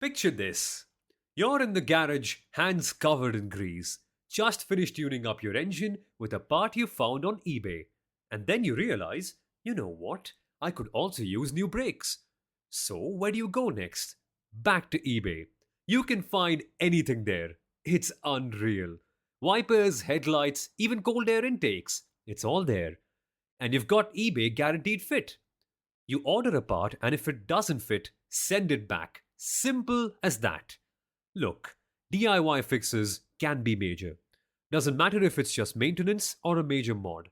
Picture this. You're in the garage, hands covered in grease. Just finished tuning up your engine with a part you found on eBay. And then you realize, you know what? I could also use new brakes. So, where do you go next? Back to eBay. You can find anything there. It's unreal. Wipers, headlights, even cold air intakes. It's all there. And you've got eBay guaranteed fit. You order a part, and if it doesn't fit, send it back. Simple as that. Look, DIY fixes can be major. Doesn't matter if it's just maintenance or a major mod.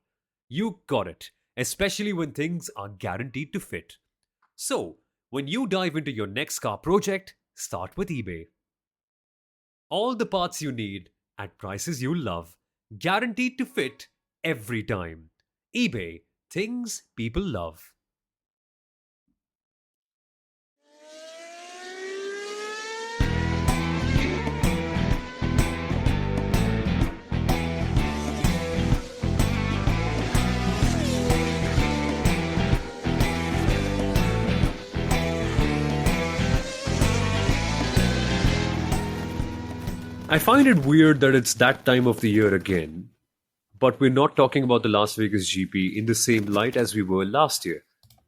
You got it, especially when things are guaranteed to fit. So, when you dive into your next car project, start with eBay. All the parts you need at prices you love, guaranteed to fit every time. eBay, things people love. I find it weird that it's that time of the year again, but we're not talking about the Las Vegas GP in the same light as we were last year.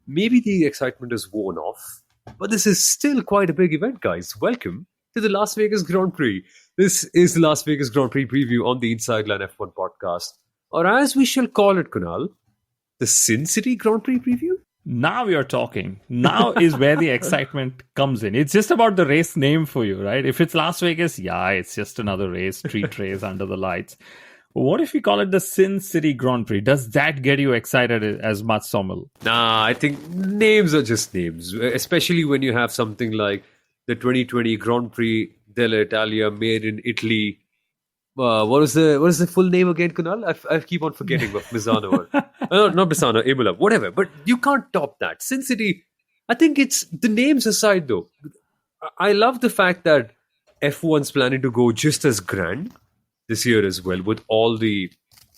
Maybe the excitement is worn off, but this is still quite a big event, guys. Welcome to the Las Vegas Grand Prix. This is the Las Vegas Grand Prix preview on the Inside Line F1 podcast, or as we shall call it, Kunal, the Sin City Grand Prix preview? Now you're talking. Now is where the excitement comes in. It's just about the race name for you, right? If it's Las Vegas, yeah, it's just another race, street race under the lights. What if we call it the Sin City Grand Prix? Does that get you excited as much, Somil? Nah, I think names are just names, especially when you have something like the 2020 Grand Prix dell'Italia made in Italy. What is the full name again, Kunal? I keep on forgetting of Misano. Or, no, not Misano, Imola, whatever. But you can't top that. Sin City, I think it's the names aside though. I love the fact that F1's planning to go just as grand this year as well, with all the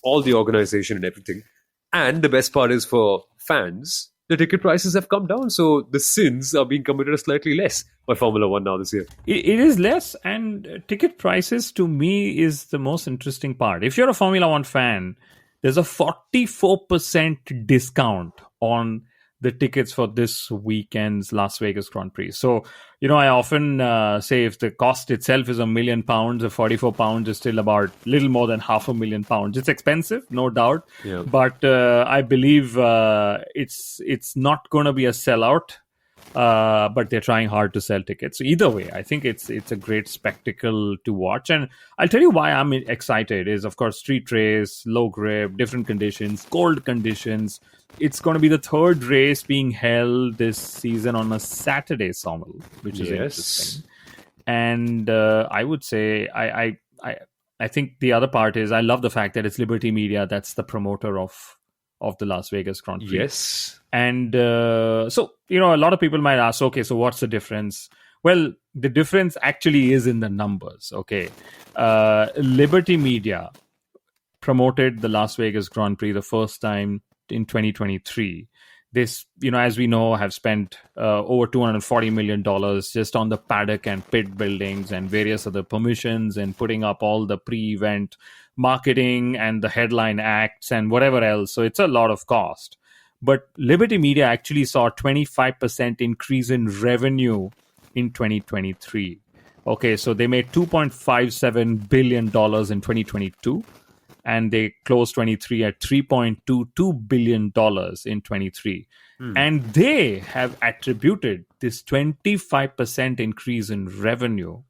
organization and everything. And the best part is for fans, the ticket prices have come down, so the sins are being committed slightly less by Formula One now this year. It is less, and ticket prices to me is the most interesting part. If you're a Formula One fan, there's a 44% discount on the tickets for this weekend's Las Vegas Grand Prix. So, I often say if the cost itself is £1 million, the £44 is still about little more than £500,000. It's expensive, no doubt, Yeah. but I believe it's not going to be a sellout. But they're trying hard to sell tickets. So either way, I think it's a great spectacle to watch. And I'll tell you why I'm excited is, of course, street race, low grip, different conditions, cold conditions. It's going to be the third race being held this season on a Saturday, Somil, which is interesting. And I would say I think the other part is I love the fact that it's Liberty Media that's the promoter of the Las Vegas Grand Prix. Yes. And so, a lot of people might ask, okay, so what's the difference? Well, the difference actually is in the numbers, okay? Liberty Media promoted the Las Vegas Grand Prix the first time in 2023. This, as we know, have spent over $240 million just on the paddock and pit buildings and various other permissions and putting up all the pre-event marketing and the headline acts and whatever else. So it's a lot of cost. But Liberty Media actually saw a 25% increase in revenue in 2023. Okay, so they made $2.57 billion in 2022. And they closed 23 at $3.22 billion in 23. And they have attributed this 25% increase in revenue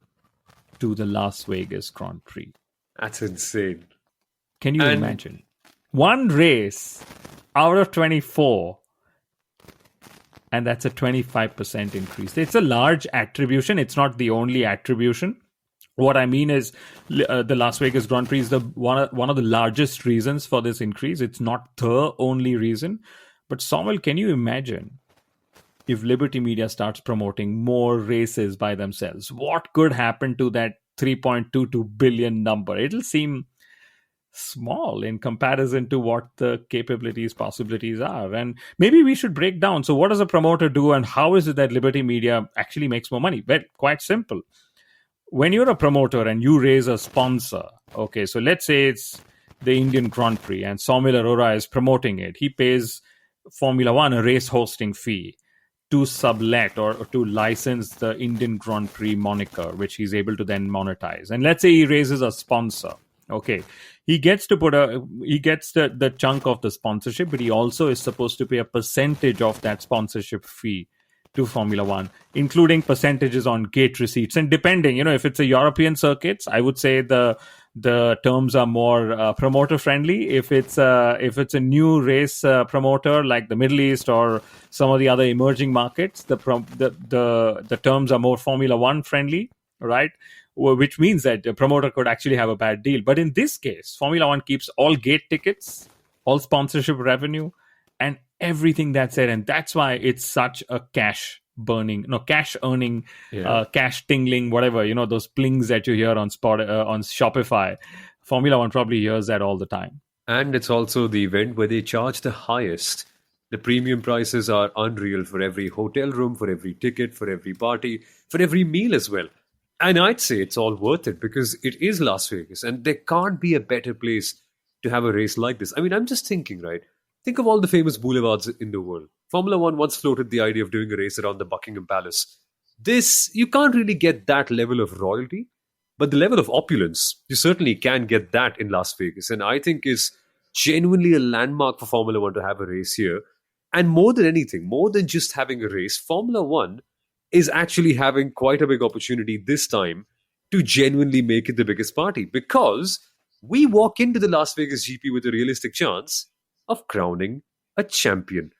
to the Las Vegas Grand Prix. That's insane. Can you imagine? One race out of 24, and that's a 25% increase. It's a large attribution. It's not the only attribution. What I mean is the Las Vegas Grand Prix is one of the largest reasons for this increase. It's not the only reason. But Samuel, can you imagine if Liberty Media starts promoting more races by themselves? What could happen to that 3.22 billion number? It'll seem small in comparison to what the capabilities, possibilities are. And maybe we should break down. So, what does a promoter do, and how is it that Liberty Media actually makes more money? Well, quite simple. When you're a promoter and you raise a sponsor, okay, so let's say it's the Indian Grand Prix and Saumil Arora is promoting it. He pays Formula One a race hosting fee to sublet or to license the Indian Grand Prix moniker, which he's able to then monetize. And let's say he raises a sponsor. Okay, he gets to he gets the chunk of the sponsorship, but he also is supposed to pay a percentage of that sponsorship fee to Formula One, including percentages on gate receipts. And depending, if it's a European circuits, I would say the terms are more promoter friendly. If it's a new race promoter like the Middle East or some of the other emerging markets, the terms are more Formula One friendly, right? Which means that the promoter could actually have a bad deal. But in this case, Formula One keeps all gate tickets, all sponsorship revenue, and everything that's it. And that's why it's such a cash earning, cash tingling, whatever, those plings that you hear on Shopify. Formula One probably hears that all the time. And it's also the event where they charge the highest. The premium prices are unreal for every hotel room, for every ticket, for every party, for every meal as well. And I'd say it's all worth it because it is Las Vegas and there can't be a better place to have a race like this. I mean, I'm just thinking, right? Think of all the famous boulevards in the world. Formula One once floated the idea of doing a race around the Buckingham Palace. You can't really get that level of royalty, but the level of opulence, you certainly can get that in Las Vegas. And I think is genuinely a landmark for Formula One to have a race here. And more than anything, more than just having a race, Formula One is actually having quite a big opportunity this time to genuinely make it the biggest party because we walk into the Las Vegas GP with a realistic chance of crowning a champion.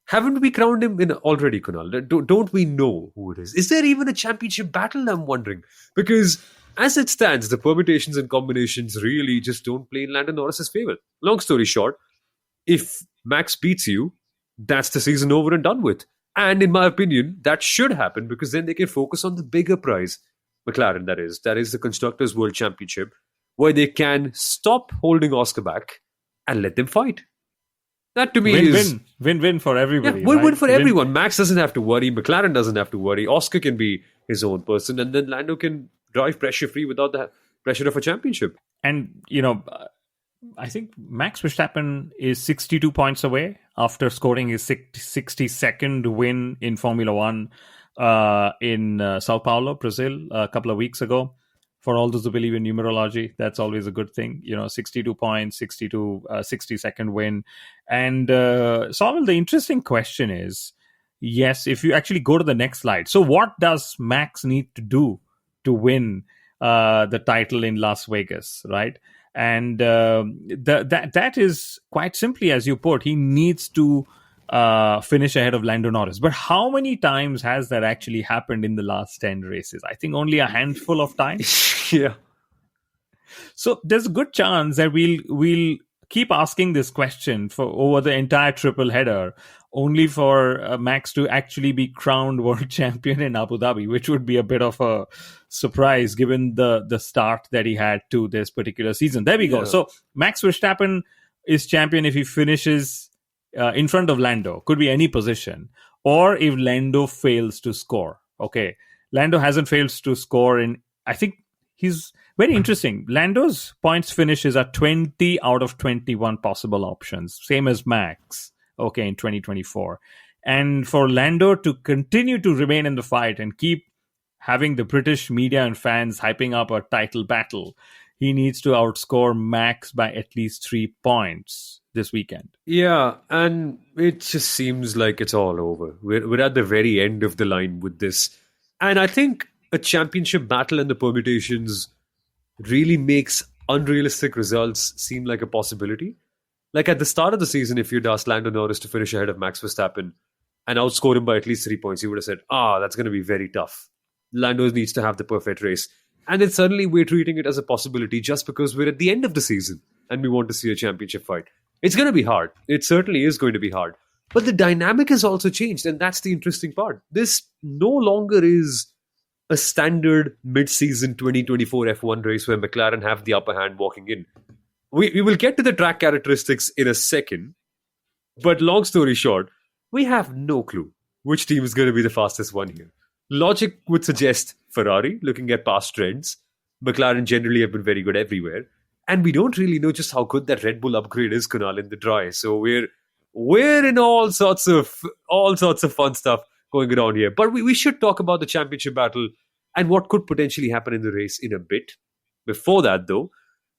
Haven't we crowned him already, Kunal? Don't we know who it is? Is there even a championship battle, I'm wondering? Because as it stands, the permutations and combinations really just don't play in Lando Norris's favour. Long story short, if Max beats you, that's the season over and done with. And in my opinion, that should happen because then they can focus on the bigger prize. McLaren, that is. That is the Constructors' World Championship, where they can stop holding Oscar back and let them fight. That to me is win-win for everybody. Yeah, win-win for everyone. Max doesn't have to worry. McLaren doesn't have to worry. Oscar can be his own person, and then Lando can drive pressure-free without the pressure of a championship. And, I think Max Verstappen is 62 points away after scoring his 62nd win in Formula One in Sao Paulo, Brazil, a couple of weeks ago. For all those who believe in numerology, that's always a good thing. 62 points, 62nd win. And Saumil, the interesting question is, yes, if you actually go to the next slide. So what does Max need to do to win the title in Las Vegas, right? And that is quite simply, as you put, he needs to finish ahead of Lando Norris. But how many times has that actually happened in the last 10 races? I think only a handful of times. Yeah. So there's a good chance that we'll keep asking this question for over the entire triple header, only for Max to actually be crowned world champion in Abu Dhabi, which would be a bit of a surprise given the start that he had to this particular season. There we go. So Max Verstappen is champion if he finishes in front of Lando. Could be any position. Or if Lando fails to score. Okay. Lando hasn't failed to score in, I think he's very interesting. Lando's points finishes are 20 out of 21 possible options. Same as Max. Okay, in 2024. And for Lando to continue to remain in the fight and keep having the British media and fans hyping up a title battle, he needs to outscore Max by at least 3 points this weekend. Yeah, and it just seems like it's all over. We're at the very end of the line with this. And I think a championship battle and the permutations really makes unrealistic results seem like a possibility. Like at the start of the season, if you'd asked Lando Norris to finish ahead of Max Verstappen and outscore him by at least 3 points, you would have said, that's going to be very tough. Lando needs to have the perfect race. And then suddenly we're treating it as a possibility just because we're at the end of the season and we want to see a championship fight. It's going to be hard. It certainly is going to be hard. But the dynamic has also changed, and that's the interesting part. This no longer is a standard mid-season 2024 F1 race where McLaren have the upper hand walking in. We will get to the track characteristics in a second, but long story short, we have no clue which team is going to be the fastest one here. Logic would suggest Ferrari, looking at past trends. McLaren generally have been very good everywhere. And we don't really know just how good that Red Bull upgrade is, Kunal, in the dry. So we're in all sorts of fun stuff going around here. But we should talk about the championship battle and what could potentially happen in the race in a bit. Before that, though,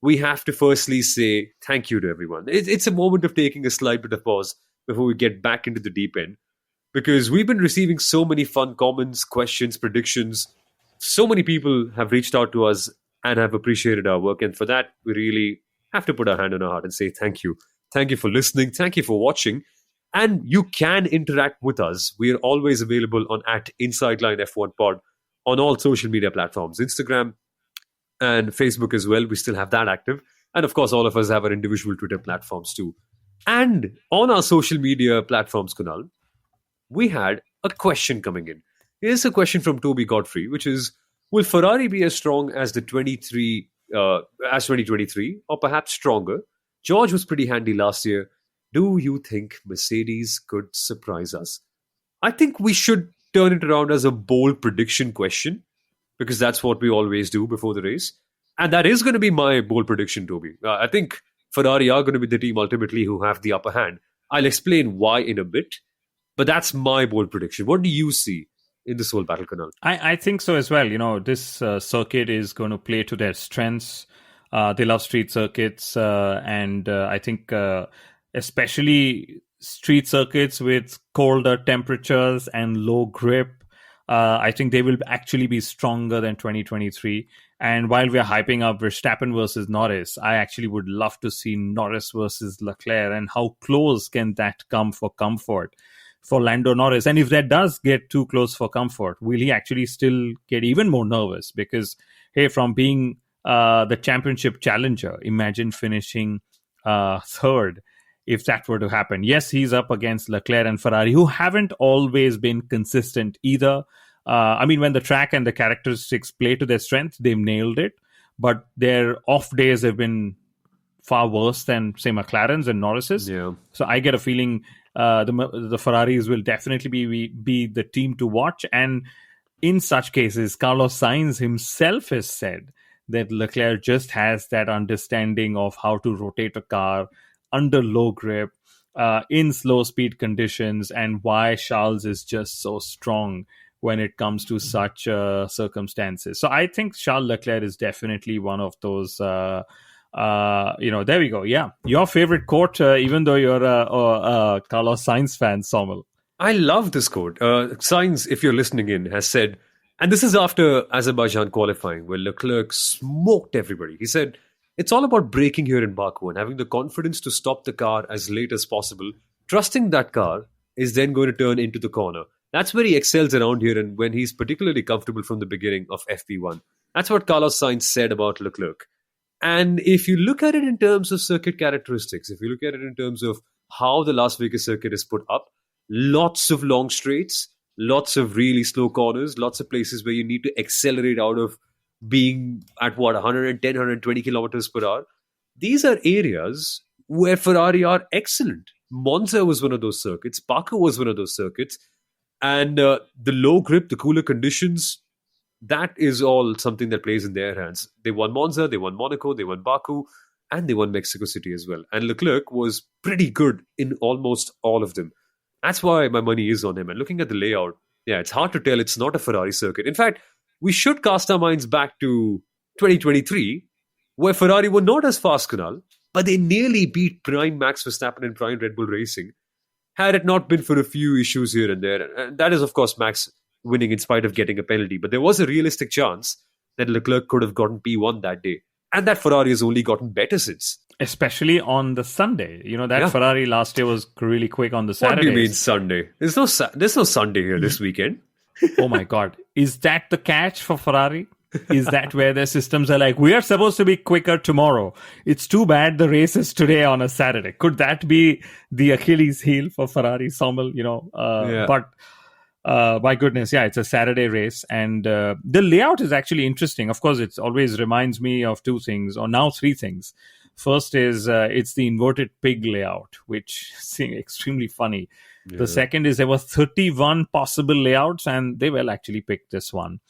we have to firstly say thank you to everyone. It's a moment of taking a slight bit of pause before we get back into the deep end, because we've been receiving so many fun comments, questions, predictions. So many people have reached out to us and have appreciated our work. And for that, we really have to put our hand on our heart and say thank you. Thank you for listening. Thank you for watching. And you can interact with us. We are always available on @InsideLine F1 Pod on all social media platforms, Instagram and Facebook as well. We still have that active. And of course, all of us have our individual Twitter platforms too. And on our social media platforms, Kunal, we had a question coming in. Here's a question from Toby Godfrey, which is, will Ferrari be as strong as the 2023, or perhaps stronger? George was pretty handy last year. Do you think Mercedes could surprise us? I think we should turn it around as a bold prediction question, because that's what we always do before the race. And that is going to be my bold prediction, Toby. I think Ferrari are going to be the team ultimately who have the upper hand. I'll explain why in a bit, but that's my bold prediction. What do you see in this whole battle, Kunal? I think so as well. This circuit is going to play to their strengths. They love street circuits, and I think especially street circuits with colder temperatures and low grip, I think they will actually be stronger than 2023. And while we're hyping up Verstappen versus Norris, I actually would love to see Norris versus Leclerc, and how close can that come for comfort for Lando Norris. And if that does get too close for comfort, will he actually still get even more nervous? Because, hey, from being the championship challenger, imagine finishing third if that were to happen. Yes, he's up against Leclerc and Ferrari, who haven't always been consistent either. When the track and the characteristics play to their strength, they've nailed it. But their off days have been far worse than, say, McLaren's and Norris's. Yeah. So I get a feeling the Ferraris will definitely be the team to watch. And in such cases, Carlos Sainz himself has said that Leclerc just has that understanding of how to rotate a car under low grip, in slow speed conditions, and why Charles is just so strong when it comes to such circumstances. So I think Charles Leclerc is definitely one of those. There we go. Yeah, your favorite quote, even though you're a Carlos Sainz fan, Somal. I love this quote. Sainz, if you're listening in, has said, and this is after Azerbaijan qualifying, where Leclerc smoked everybody. He said, it's all about braking here in Baku and having the confidence to stop the car as late as possible, trusting that car is then going to turn into the corner. That's where he excels around here, and when he's particularly comfortable from the beginning of FP1. That's what Carlos Sainz said about Leclerc. And if you look at it in terms of circuit characteristics, if you look at it in terms of how the Las Vegas circuit is put up, lots of long straights, lots of really slow corners, lots of places where you need to accelerate out of being at 110, 120 kilometers per hour. These are areas where Ferrari are excellent. Monza was one of those circuits. Baku was one of those circuits. And the low grip, the cooler conditions, that is all something that plays in their hands. They won Monza, they won Monaco, they won Baku, and they won Mexico City as well. And Leclerc was pretty good in almost all of them. That's why my money is on him. And looking at the layout, yeah, it's hard to tell it's not a Ferrari circuit. In fact, we should cast our minds back to 2023, where Ferrari were not as fast, Kunal, but they nearly beat prime Max Verstappen and prime Red Bull Racing, had it not been for a few issues here and there. And that is, of course, Max winning in spite of getting a penalty. But there was a realistic chance that Leclerc could have gotten P1 that day. And that Ferrari has only gotten better since. Especially on the Sunday. Ferrari last year was really quick on the Saturday. What do you mean Sunday? There's no Sunday here this weekend. Oh my God. Is that the catch for Ferrari? Is that where their systems are like, we are supposed to be quicker tomorrow? It's too bad the race is today on a Saturday. Could that be the Achilles heel for Ferrari, Sommel? Yeah. But my goodness, yeah, it's a Saturday race. And the layout is actually interesting. Of course, it always reminds me of two things, or now three things. First is it's the inverted pig layout, which seems extremely funny. Yeah. The second is there were 31 possible layouts, and they well actually picked this one.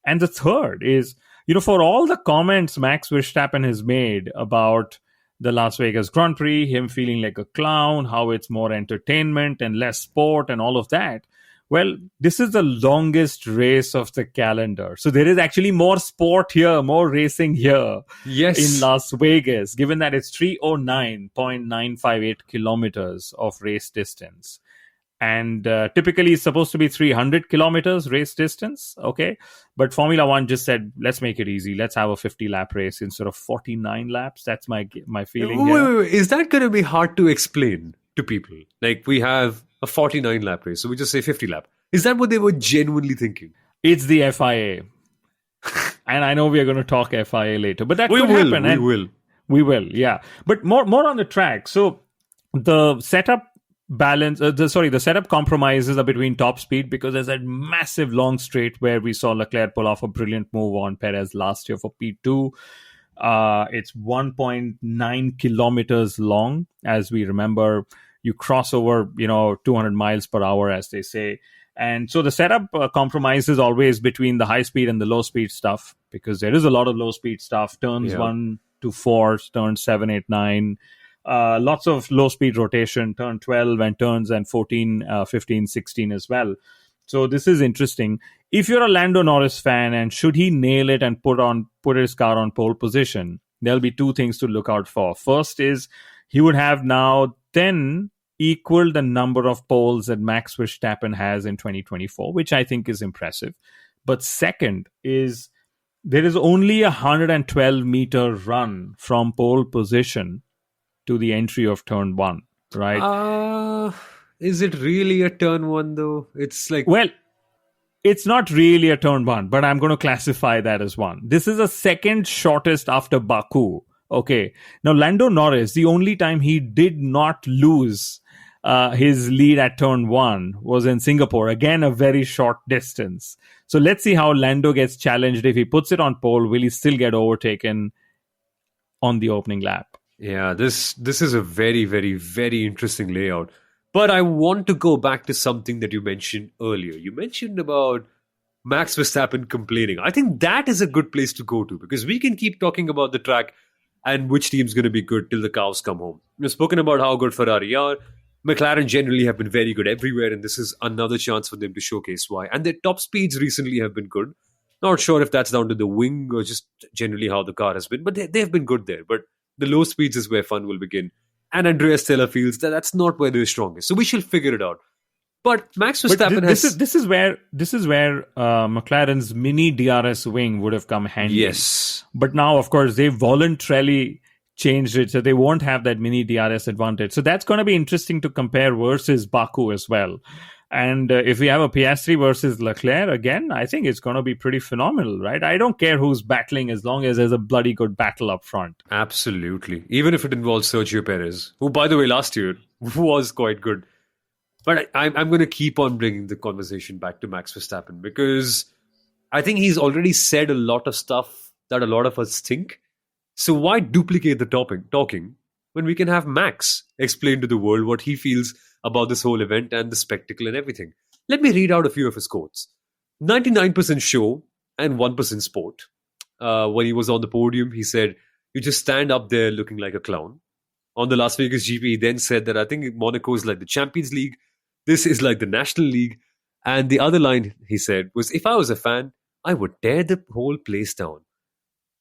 And the third is, for all the comments Max Verstappen has made about the Las Vegas Grand Prix, him feeling like a clown, how it's more entertainment and less sport and all of that. Well, this is the longest race of the calendar. So there is actually more sport here, more racing here Yes. in Las Vegas, given that it's 309.958 kilometers of race distance. And typically it's supposed to be 300 kilometers race distance, okay? But Formula One just said, let's make it easy. Let's have a 50-lap race instead of 49 laps. That's my feeling here. Wait. Is that going to be hard to explain to people? Like, we have a 49-lap race, so we just say 50-lap. Is that what they were genuinely thinking? It's the FIA. And I know we are going to talk FIA later, but that We could will. happen. We will. We will, yeah. But more on the track. So the setup the setup compromises are between top speed, because there's that massive long straight where we saw Leclerc pull off a brilliant move on Perez last year for P2. It's 1.9 kilometers long, as we remember. You cross over, 200 miles per hour, as they say. And so the setup compromises always between the high speed and the low speed stuff, because there is a lot of low speed stuff. Turns 1 to 4, turns 7, 8, 9. Lots of low speed rotation, turn 12 and turns and 14, 15, 16 as well. So this is interesting. If you're a Lando Norris fan, and should he nail it and put his car on pole position, there'll be two things to look out for. First is he would have now then equaled the number of poles that Max Verstappen has in 2024, which I think is impressive. But second is there is only a 112-meter run from pole position to the entry of turn 1, right? Is it really a turn 1 though? It's like... Well, it's not really a turn 1, but I'm going to classify that as one. This is the second shortest after Baku. Okay. Now, Lando Norris, the only time he did not lose his lead at turn 1 was in Singapore. Again, a very short distance. So let's see how Lando gets challenged. If he puts it on pole, will he still get overtaken on the opening lap? Yeah, this is a very, very, very interesting layout. But I want to go back to something that you mentioned earlier. You mentioned about Max Verstappen complaining. I think that is a good place to go to, because we can keep talking about the track and which team's going to be good till the cows come home. We've spoken about how good Ferrari are. McLaren generally have been very good everywhere, and this is another chance for them to showcase why. And their top speeds recently have been good. Not sure if that's down to the wing or just generally how the car has been, but they've been good there. But the low speeds is where fun will begin. And Andrea Stella feels that that's not where they're strongest. So we shall figure it out. But Max Verstappen this is where McLaren's mini DRS wing would have come handy. Yes. But now, of course, they voluntarily changed it, so they won't have that mini DRS advantage. So that's going to be interesting to compare versus Baku as well. And if we have a Piastri versus Leclerc again, I think it's going to be pretty phenomenal, right? I don't care who's battling as long as there's a bloody good battle up front. Absolutely. Even if it involves Sergio Perez, who, by the way, last year was quite good. But I'm going to keep on bringing the conversation back to Max Verstappen, because I think he's already said a lot of stuff that a lot of us think. So why duplicate the talking when we can have Max explain to the world what he feels about this whole event and the spectacle and everything? Let me read out a few of his quotes. 99% show and 1% sport. When he was on the podium, he said, "You just stand up there looking like a clown." On the Las Vegas GP, he then said that I think Monaco is like the Champions League. This is like the National League. And the other line he said was, "If I was a fan, I would tear the whole place down."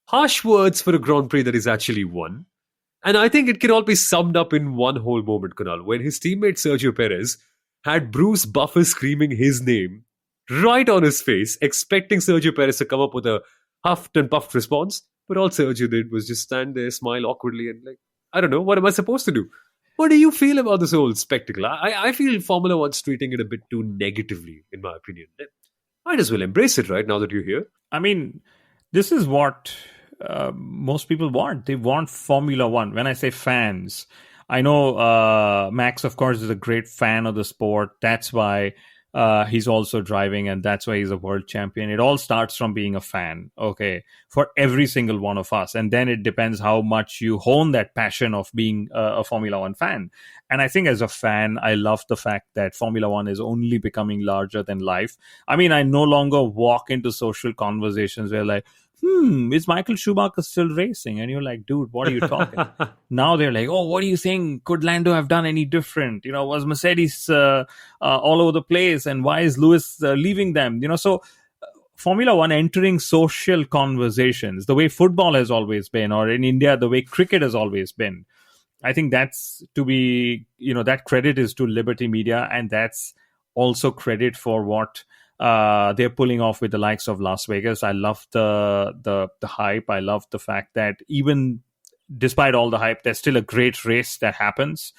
Harsh words for a Grand Prix that is actually won. And I think it can all be summed up in one whole moment, Kunal, when his teammate Sergio Perez had Bruce Buffer screaming his name right on his face, expecting Sergio Perez to come up with a huffed and puffed response. But all Sergio did was just stand there, smile awkwardly, and like, I don't know, what am I supposed to do? What do you feel about this whole spectacle? I feel Formula One's treating it a bit too negatively, in my opinion. Might as well embrace it, right, now that you're here. I mean, this is what most people want. They want Formula One. When I say fans, I know Max, of course, is a great fan of the sport. That's why He's also driving, and that's why he's a world champion. It all starts from being a fan, okay, for every single one of us. And then it depends how much you hone that passion of being a Formula One fan. And I think as a fan, I love the fact that Formula One is only becoming larger than life. I mean, I no longer walk into social conversations where like, is Michael Schumacher still racing? And you're like, dude, what are you talking? Now they're like, oh, what do you think? Could Lando have done any different? Was Mercedes all over the place? And why is Lewis leaving them? So Formula One entering social conversations, the way football has always been, or in India, the way cricket has always been. I think that's to be, that credit is to Liberty Media, and that's also credit for what they're pulling off with the likes of Las Vegas. I love the hype. I love the fact that even despite all the hype, there's still a great race that happens.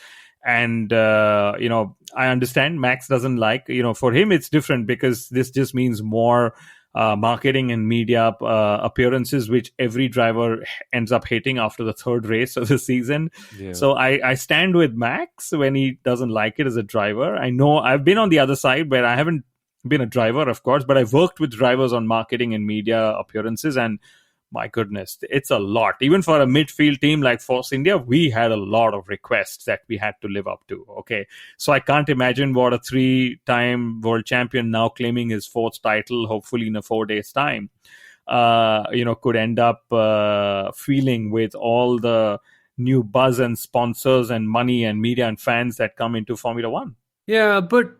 And, I understand Max doesn't like, for him, it's different because this just means more marketing and media appearances, which every driver ends up hating after the third race of the season. Yeah. So I stand with Max when he doesn't like it as a driver. I know I've been on the other side where I haven't been a driver, of course, but I've worked with drivers on marketing and media appearances, and my goodness, it's a lot. Even for a midfield team like Force India, we had a lot of requests that we had to live up to. Okay. So I can't imagine what a 3-time world champion now claiming his 4th title, hopefully in a 4 days time, could end up feeling with all the new buzz and sponsors and money and media and fans that come into Formula One. Yeah, but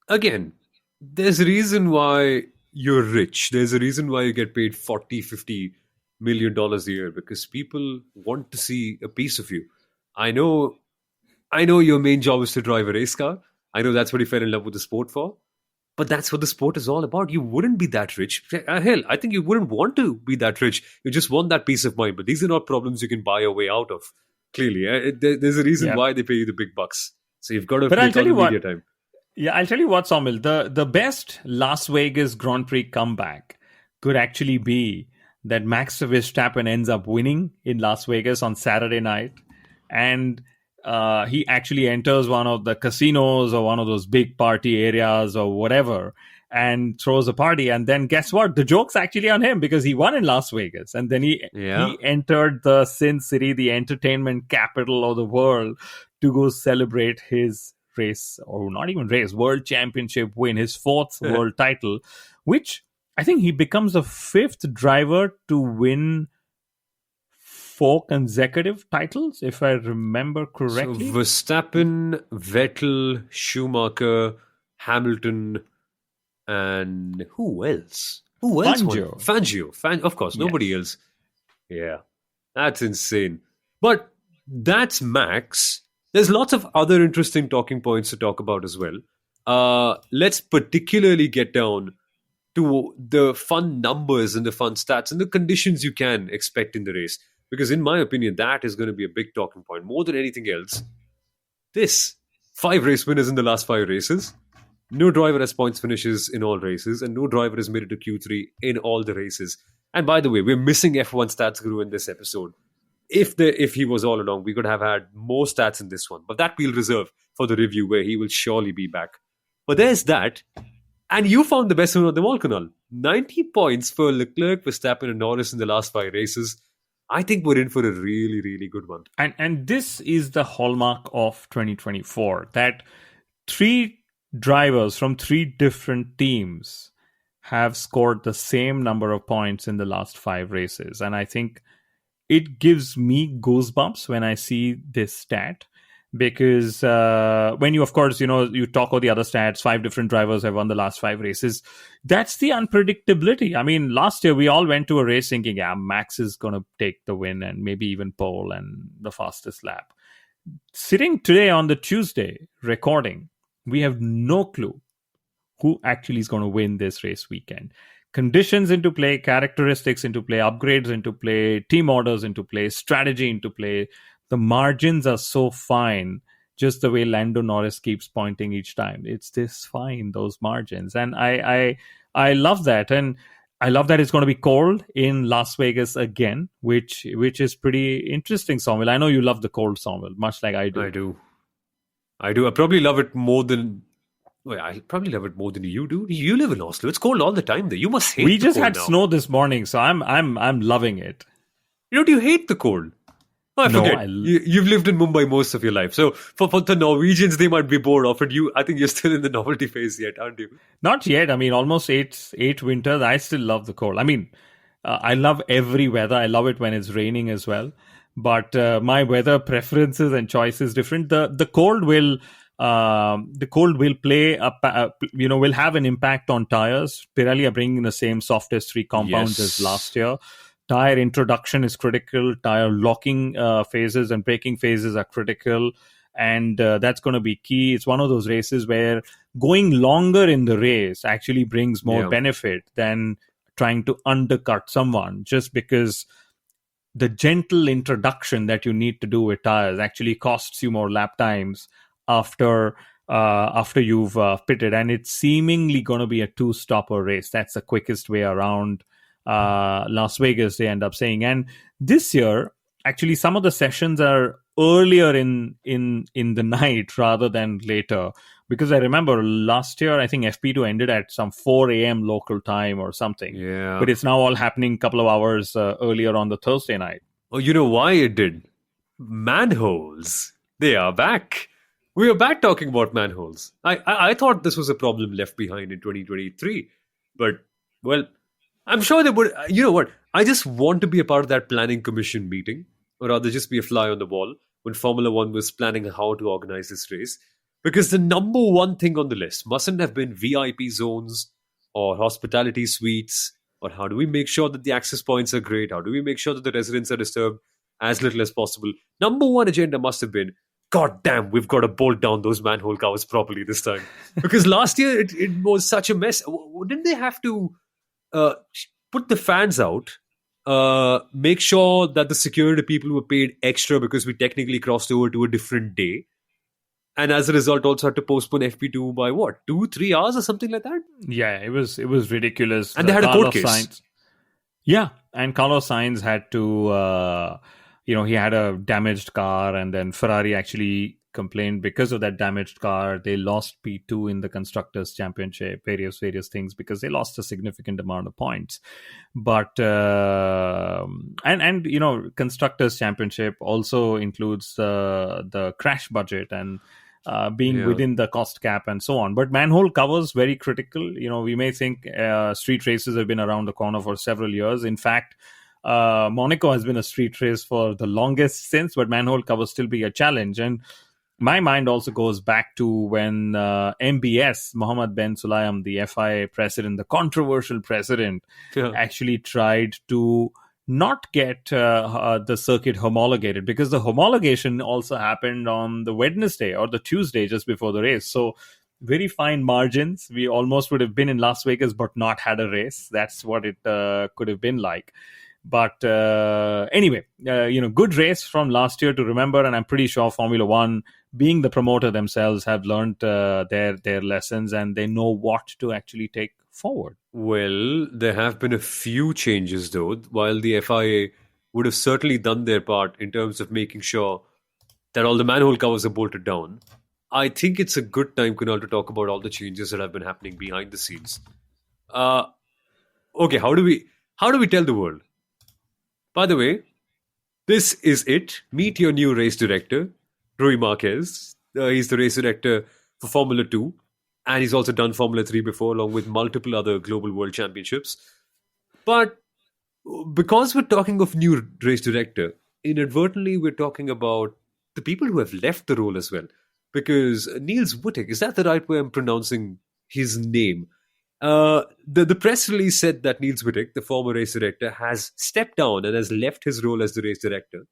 again, there's a reason why you're rich. There's a reason why you get paid $40-50 million a year, because people want to see a piece of you. I know your main job is to drive a race car. I know that's what you fell in love with the sport for. But that's what the sport is all about. You wouldn't be that rich. Hell, I think you wouldn't want to be that rich. You just want that peace of mind. But these are not problems you can buy your way out of. Clearly, there's a reason why they pay you the big bucks. So you've got to make all the media time. Yeah, I'll tell you what, Saumil, the best Las Vegas Grand Prix comeback could actually be that Max Verstappen ends up winning in Las Vegas on Saturday night, and he actually enters one of the casinos or one of those big party areas or whatever and throws a party. And then guess what? The joke's actually on him because he won in Las Vegas. And then he entered the Sin City, the entertainment capital of the world, to go celebrate his race, or not even race, world championship win, his 4th world title, which I think he becomes the 5th driver to win 4 consecutive titles, if I remember correctly. So Verstappen, Vettel, Schumacher, Hamilton, and who else? Fangio. Of course, nobody else. Yeah, that's insane. But that's Max. There's lots of other interesting talking points to talk about as well. Let's particularly get down to the fun numbers and the fun stats and the conditions you can expect in the race. Because in my opinion, that is going to be a big talking point. More than anything else, this 5 race winners in the last 5 races. No driver has points finishes in all races, and no driver has made it to Q3 in all the races. And by the way, we're missing F1 Stats Guru in this episode. If he was all along, we could have had more stats in this one. But that we'll reserve for the review where he will surely be back. But there's that. And you found the best one of them all, Kunal. 90 points for Leclerc, Verstappen and Norris in the last 5 races. I think we're in for a really, really good one. And this is the hallmark of 2024, that 3 drivers from 3 different teams have scored the same number of points in the last 5 races. And I think it gives me goosebumps when I see this stat, because when you, of course, you talk about the other stats, 5 different drivers have won the last 5 races. That's the unpredictability. I mean, last year we all went to a race thinking, Max is going to take the win and maybe even pole and the fastest lap. Sitting today on the Tuesday recording, we have no clue who actually is going to win this race weekend. Conditions into play, characteristics into play, upgrades into play, team orders into play, strategy into play. The margins are so fine, just the way Lando Norris keeps pointing each time. It's this fine, those margins. And I love that. And I love that it's going to be cold in Las Vegas again, which is pretty interesting, Saumil. I know you love the cold, Saumil, much like I do. I do. I probably love it more than Well, I probably love it more than you do. You live in Oslo. It's cold all the time there. You must We hate the just cold had now. snow this morning, so I'm loving it. Don't you hate the cold? Oh, I No, forget. You've lived in Mumbai most of your life. So for the Norwegians, they might be bored of it. I think you're still in the novelty phase yet, aren't you? not yet. I mean, almost eight winters. I still love the cold. I mean, I love every weather. I love it when it's raining as well. But my weather preferences and choices different. The cold will play will have an impact on tires. Pirelli are bringing the same soft S3 compounds as last year. Tire introduction is critical. Tire locking phases and braking phases are critical, and that's going to be key. It's one of those races where going longer in the race actually brings more benefit than trying to undercut someone, just because the gentle introduction that you need to do with tires actually costs you more lap times after you've pitted, and it's seemingly going to be a two-stopper race. That's the quickest way around Las Vegas, they end up saying. And this year, actually, some of the sessions are earlier in the night rather than later, because I remember last year I think FP2 ended at some 4 a.m. local time or something. Yeah. But it's now all happening a couple of hours earlier on the Thursday night. Oh, you know why it did? Manholes. They are back. We are back talking about manholes. I thought this was a problem left behind in 2023. But, well, I'm sure they would. You know what? I just want to be a part of that planning commission meeting, or rather just be a fly on the wall when Formula One was planning how to organize this race. Because the number one thing on the list mustn't have been VIP zones or hospitality suites, or how do we make sure that the access points are great? How do we make sure that the residents are disturbed as little as possible? Number one agenda must have been, God damn, we've got to bolt down those manhole covers properly this time. Because last year it was such a mess. Didn't they have to uh, put the fans out, make sure that the security people were paid extra because we technically crossed over to a different day, and as a result also had to postpone FP2 by what, 2-3 hours or something like that? Yeah, it was ridiculous. And they had a court case. Sainz, yeah, and Carlos Sainz had to, he had a damaged car, and then Ferrari actually complained because of that damaged car. They lost P2 in the Constructors' Championship, various things, because they lost a significant amount of points. But Constructors' Championship also includes the crash budget and being within the cost cap and so on. But manhole covers, very critical. We may think street races have been around the corner for several years. In fact, Monaco has been a street race for the longest since, but manhole covers still be a challenge. And my mind also goes back to when MBS, Mohammed Ben Sulayem, the FIA president, the controversial president, actually tried to not get the circuit homologated, because the homologation also happened on the Wednesday or the Tuesday just before the race. So very fine margins. We almost would have been in Las Vegas but not had a race. That's what it could have been like. But anyway, good race from last year to remember, and I'm pretty sure Formula One, being the promoter themselves, have learned their lessons, and they know what to actually take forward. Well, there have been a few changes, though. While the FIA would have certainly done their part in terms of making sure that all the manhole covers are bolted down, I think it's a good time, Kunal, to talk about all the changes that have been happening behind the scenes. Okay, how do we tell the world? By the way, this is it. Meet your new race director, Rui Marquez. He's the race director for Formula 2, and he's also done Formula 3 before, along with multiple other global world championships. But because we're talking of new race director, inadvertently we're talking about the people who have left the role as well. Because Niels Wittig, is that the right way I'm pronouncing his name? The press release said that Niels Wittig, the former race director, has stepped down and has left his role as the race director.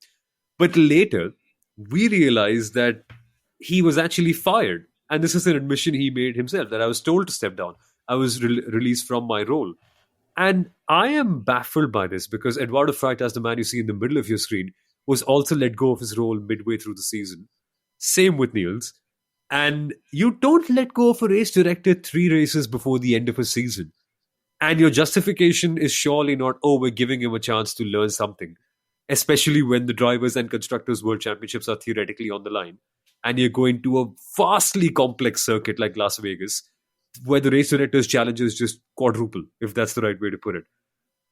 But later, we realized that he was actually fired. And this is an admission he made himself, that I was told to step down. I was released from my role. And I am baffled by this, because Eduardo Freitas, the man you see in the middle of your screen, was also let go of his role midway through the season. Same with Niels. And you don't let go of a race director 3 races before the end of a season. And your justification is surely not, we're giving him a chance to learn something. Especially when the Drivers' and Constructors' World Championships are theoretically on the line. and you're going to a vastly complex circuit like Las Vegas, where the race director's challenges just quadruple, if that's the right way to put it.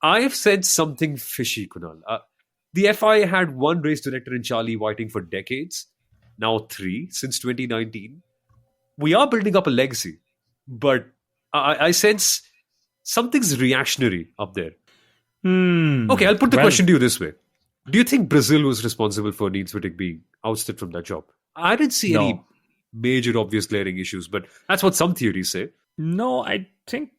I have said something fishy, Kunal. The FIA had one race director in Charlie Whiting for decades, now three since 2019. We are building up a legacy, but I sense something's reactionary up there. Okay, I'll put the question to you this way. Do you think Brazil was responsible for Niels Wittig being ousted from that job? I didn't see any No. major obvious glaring issues, but that's what some theories say. No, I think,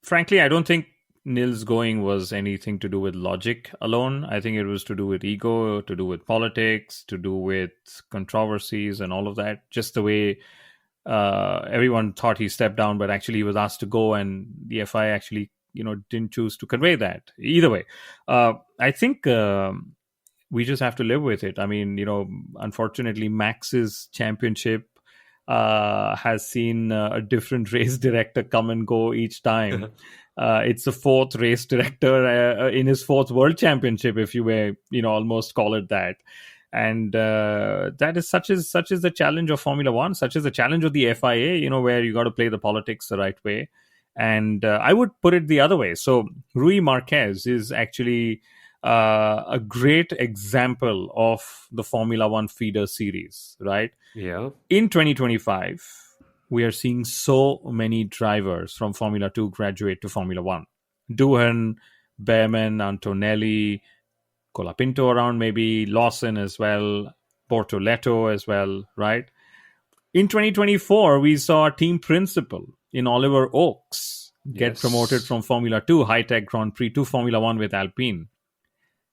frankly, I don't think Nils going was anything to do with logic alone. I think it was to do with ego, to do with politics, to do with controversies and all of that. Just the way everyone thought he stepped down, but actually he was asked to go, and the FI actually, didn't choose to convey that. Either way, I think we just have to live with it. I mean, unfortunately, Max's championship has seen a different race director come and go each time. It's the fourth race director in his fourth world championship, if you may, almost call it that. And that is such is the challenge of Formula One, such is the challenge of the FIA, where you got to play the politics the right way. And I would put it the other way. So Rui Marquez is actually a great example of the Formula One feeder series, right? Yeah. In 2025, we are seeing so many drivers from Formula 2 graduate to Formula 1. Doohan, Behrman, Antonelli, Colapinto around maybe, Lawson as well, Bortoleto as well, right? In 2024, we saw a team principal in Oliver Oakes get promoted from Formula 2 high-tech Grand Prix to Formula 1 with Alpine.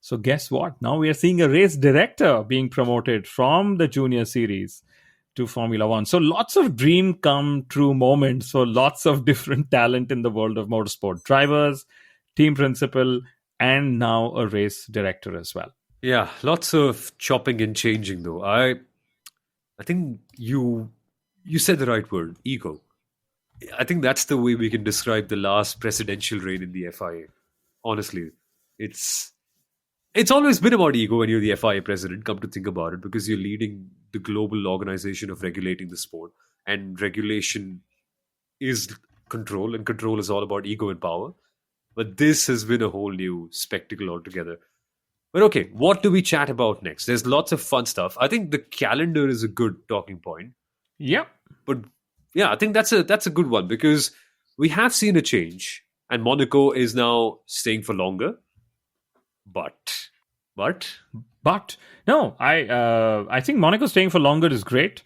So guess what? Now we are seeing a race director being promoted from the junior series to Formula 1. So lots of dream come true moments for lots of different talent in the world of motorsport. Drivers, team principal, and now a race director as well. Yeah, lots of chopping and changing though. I think you said the right word, ego. I think that's the way we can describe the last presidential reign in the FIA. Honestly, it's always been about ego when you're the FIA president, come to think about it, because you're leading the global organization of regulating the sport. And regulation is control, and control is all about ego and power. But this has been a whole new spectacle altogether. But okay, what do we chat about next? There's lots of fun stuff. I think the calendar is a good talking point. Yeah. But yeah, I think that's a good one, because we have seen a change, and Monaco is now staying for longer. But no, I think Monaco staying for longer is great.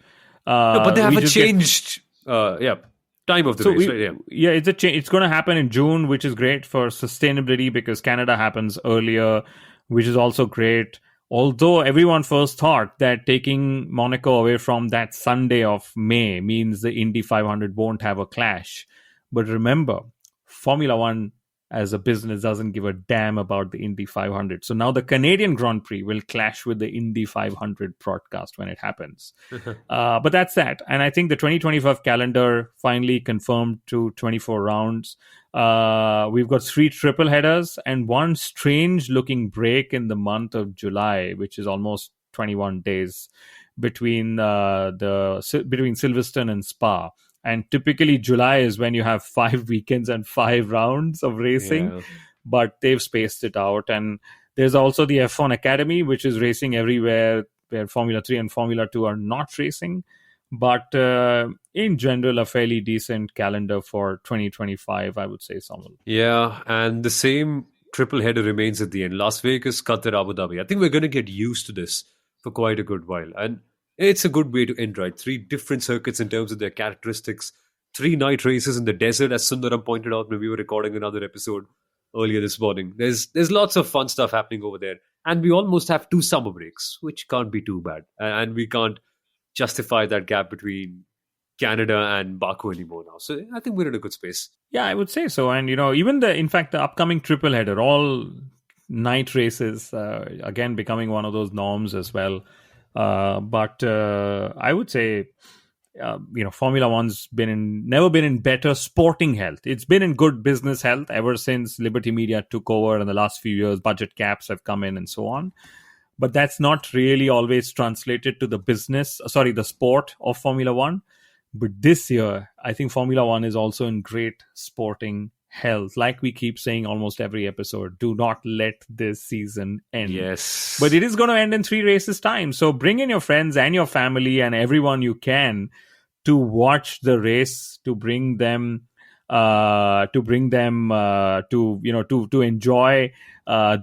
No, but they have a changed time of the race, right? Yeah, it's a change. It's going to happen in June, which is great for sustainability because Canada happens earlier, which is also great. Although everyone first thought that taking Monaco away from that Sunday of May means the Indy 500 won't have a clash. But remember, Formula One as a business doesn't give a damn about the Indy 500. So now the Canadian Grand Prix will clash with the Indy 500 broadcast when it happens. But that's that. And I think the 2025 calendar finally confirmed to 24 rounds. We've got 3 triple headers and one strange looking break in the month of July, which is almost 21 days between Silverstone and Spa. And typically July is when you have 5 weekends and 5 rounds of racing, but they've spaced it out. And there's also the F1 Academy, which is racing everywhere where Formula 3 and Formula 2 are not racing. But in general, a fairly decent calendar for 2025, I would say, Samuel. Yeah, and the same triple header remains at the end. Las Vegas, Qatar, Abu Dhabi. I think we're going to get used to this for quite a good while. And it's a good way to end, right? 3 different circuits in terms of their characteristics. 3 night races in the desert, as Sundaram pointed out when we were recording another episode earlier this morning. There's lots of fun stuff happening over there. And we almost have 2 summer breaks, which can't be too bad. And we can't justify that gap between Canada and Baku anymore now. So I think we're in a good space. Yeah, I would say so. And, even the upcoming triple header, all night races, again, becoming one of those norms as well. But I would say, Formula One's never been in better sporting health. It's been in good business health ever since Liberty Media took over in the last few years. Budget caps have come in and so on. but that's not really always translated to the sport of Formula One. But this year, I think Formula One is also in great sporting health. Like we keep saying almost every episode, do not let this season end. Yes. But it is going to end in 3 races' time. So bring in your friends and your family and everyone you can to watch the race, to bring them to enjoy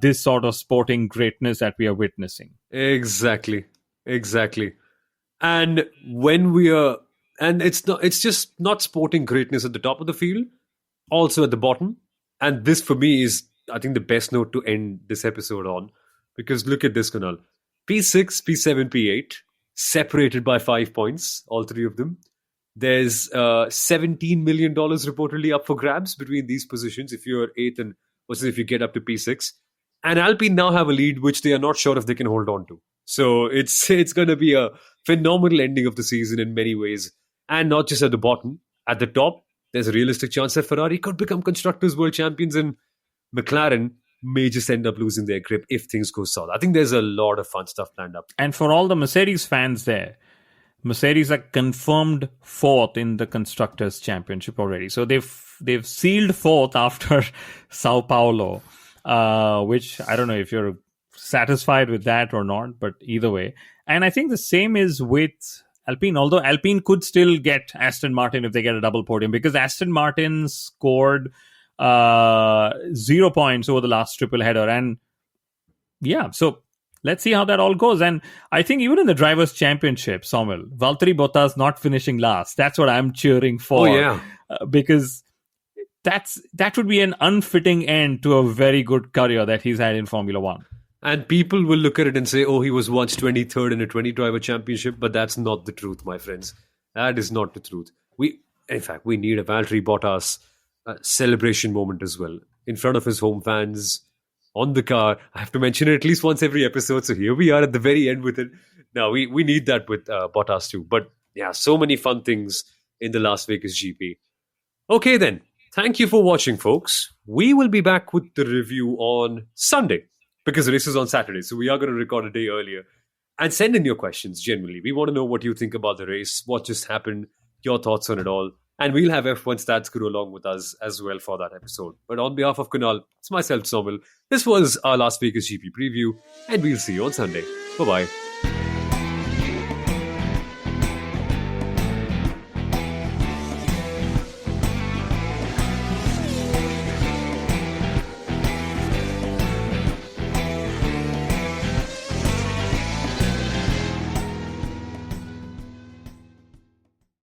this sort of sporting greatness that we are witnessing. Exactly. And it's just not sporting greatness at the top of the field, also at the bottom. And this for me is, I think, the best note to end this episode on, because look at this, Kunal. P6, P7, P8 separated by 5 points, all three of them. There's $17 million reportedly up for grabs between these positions if you're 8th and versus if you get up to P6. And Alpine now have a lead which they are not sure if they can hold on to. So it's going to be a phenomenal ending of the season in many ways. And not just at the bottom. At the top, there's a realistic chance that Ferrari could become Constructors' World Champions, and McLaren may just end up losing their grip if things go south. I think there's a lot of fun stuff planned up. And for all the Mercedes fans there, Mercedes are confirmed 4th in the Constructors' Championship already. So they've sealed 4th after Sao Paulo, which I don't know if you're satisfied with that or not, but either way. And I think the same is with Alpine, although Alpine could still get Aston Martin if they get a double podium, because Aston Martin scored 0 points over the last triple header. And yeah, so let's see how that all goes. And I think even in the Drivers' Championship, Samuel, Valtteri Bottas not finishing last, that's what I'm cheering for. Oh, yeah. Because that would be an unfitting end to a very good career that he's had in Formula One. And people will look at it and say, oh, he was once 23rd in a 20-driver championship, but that's not the truth, my friends. That is not the truth. In fact, we need a Valtteri Bottas celebration moment as well, in front of his home fans, on the car. I have to mention it at least once every episode, so here we are at the very end with it. Now, we need that with Bottas too. But yeah, so many fun things in the Las Vegas GP. Okay then, thank you for watching, folks. We will be back with the review on Sunday, because the race is on Saturday, so we are going to record a day earlier. And send in your questions, generally. We want to know what you think about the race, what just happened, your thoughts on it all. And we'll have F1 Stats Guru along with us as well for that episode. But on behalf of Kunal, it's myself, Somil. This was our Las Vegas GP preview, and we'll see you on Sunday. Bye-bye.